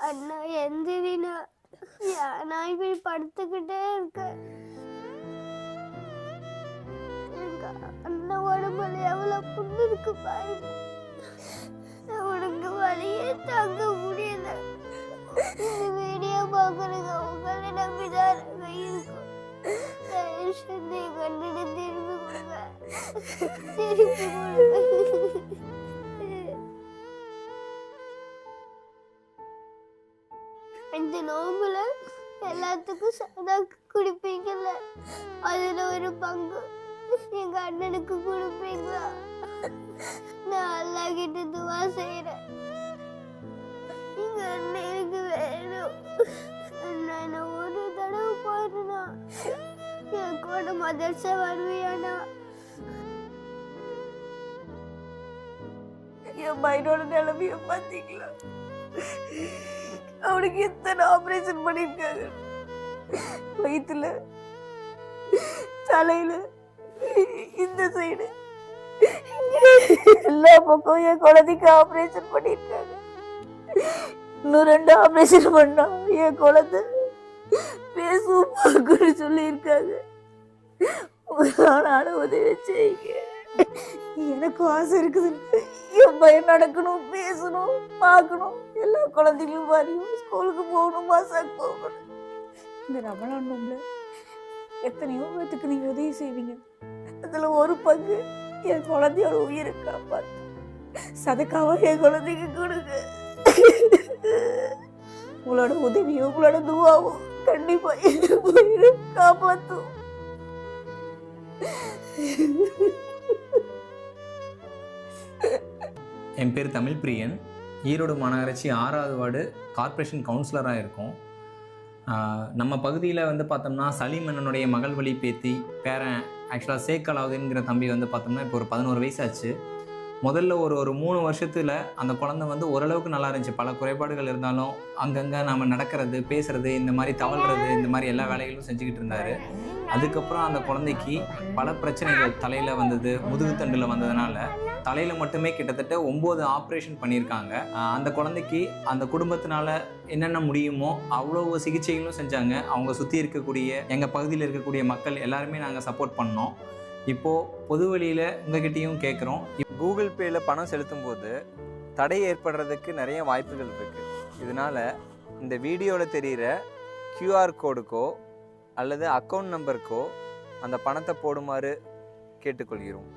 அண்ணா எந்திரினா நான் இப்படி படுத்துக்கிட்டே இருக்கேன். எங்க அண்ணன் உடம்புல எவ்வளவு புண்ணு இருக்கு பாருங்க. உனக்கு வலியே தாங்க முடியல. இந்த வீடியோ பாக்குறதுக்கு உங்களை நம்பிதான் இருக்கும். கண்ணனை திரும்பி கொடுங்க, திரும்பி கொடுங்க. இந்த நோம்புல எல்லாத்துக்கும் சதா குடிப்பீங்கல்ல, அதுல ஒரு பங்கு எங்க அண்ணனுக்கு கொடுப்பீங்களா? நான் அல்லாஹ் கிட்ட துவா செய்யறேன். எங்க அண்ணன் எனக்கு வேணும். அண்ணா நான் ஒரு தடவை போறேன்னா என் கூட மதர்சா வருவியானா? என் பையனோட நிலைமைய பாத்தீங்களா? அவனுக்கு எத்தனை ஆபரேஷன் பண்ணிருக்காங்க. வயிற்றுல, தலையில, இந்த சைடு எல்லா பக்கம் என் குழந்தைக்கு ஆபரேஷன் பண்ணிருக்காங்க. இன்னும் 2 ஆபரேஷன் பண்ணா என் குழந்தை பேசும் பார்க்கணும்னு சொல்லியிருக்காங்க. உங்களால உதவி செய்யுங்க. எனக்கும் ஆசை இருக்குது. என் பையன் நடக்கணும், பேசணும், பார்க்கணும். எல்லா குழந்தைகளும் வரையும் ஸ்கூலுக்கு போகணும், மாசாக்கு போகணும். இந்த ரமலான் நோம்புல எத்தனையோ பேத்துக்கு நீங்க உதவி செய்வீங்க. அதுல ஒரு பங்கு என் குழந்தையோட உயிரை காப்பாத்து. சதக்காவா என் குழந்தைக்கு கொடுங்க. உங்களோட உதவியும் உங்களோட துவாவும் கண்டிப்பா என் உயிரை காப்பாத்தும். என் பேர் தமிழ் பிரியன். ஈரோடு மாநகராட்சி 6வது வார்டு கார்ப்பரேஷன் கவுன்சிலராக இருக்கோம். நம்ம பகுதியில் வந்து பார்த்தோம்னா சலீம் அண்ணனுடைய மகள் வழி பேத்தி பேரன் ஆக்சுவலாக ஷேக் அலாவுதீன்கிற தம்பி வந்து பார்த்தோம்னா இப்போ ஒரு 11 வயசாச்சு. முதல்ல ஒரு 3 வருஷத்தில் அந்த குழந்தை வந்து ஓரளவுக்கு நல்லா இருந்துச்சு. பல குறைபாடுகள் இருந்தாலும் அங்கங்கே நம்ம நடக்கிறது, பேசுகிறது, இந்த மாதிரி தவழ்கிறது, இந்த மாதிரி எல்லா வேலைகளும் செஞ்சுக்கிட்டு இருந்தார். அதுக்கப்புறம் அந்த குழந்தைக்கு பல பிரச்சனைகள் தலையில் வந்தது, முதுகுத்தண்டில் வந்ததுனால தலையில் மட்டுமே கிட்டத்தட்ட 9 ஆப்ரேஷன் பண்ணியிருக்காங்க. அந்த குழந்தைக்கு அந்த குடும்பத்தினால என்னென்ன முடியுமோ அவ்வளோ சிகிச்சைகளும் செஞ்சாங்க. அவங்க சுற்றி இருக்கக்கூடிய எங்கள் பகுதியில் இருக்கக்கூடிய மக்கள் எல்லாருமே நாங்கள் சப்போர்ட் பண்ணோம். இப்போது பொது வழியில் உங்ககிட்டையும் கேட்குறோம். கூகுள் பேயில் பணம் செலுத்தும் போது தடை ஏற்படுறதுக்கு நிறைய வாய்ப்புகள் இருக்குது. இதனால் இந்த வீடியோவில் தெரிகிற QR கோடுக்கோ அல்லது அக்கௌண்ட் நம்பருக்கோ அந்த பணத்தை போடுமாறு கேட்டுக்கொள்கிறோம்.